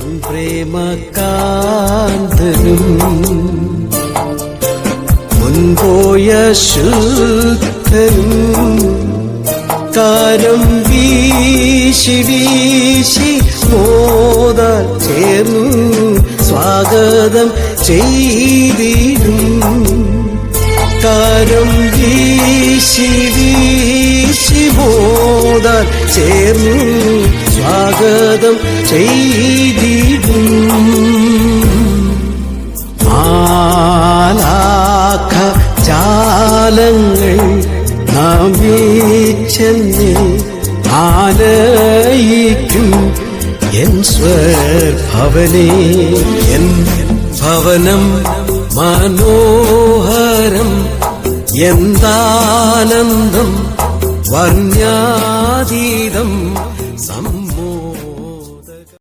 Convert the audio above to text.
പ്രേമകാന്തനും മുൻപോയ ശുദ്ധനും കാരം വീശി വീശി മോദാൽ ചേർന്നു സ്വാഗതം ചെയ്തിടും. കാരം വീശി വീശി മോദാൽ ചേർന്നു സ്വാഗതം ചെയ്തിടും. മാലാഖ ജാലങ്ങൾ നാം വീച്ചെന്നേ ആലയിക്കും എൻ സ്വർഭവനേ. എൻ ഭവനം മനോഹരം എന്താനന്ദം വർണ്യാതീതം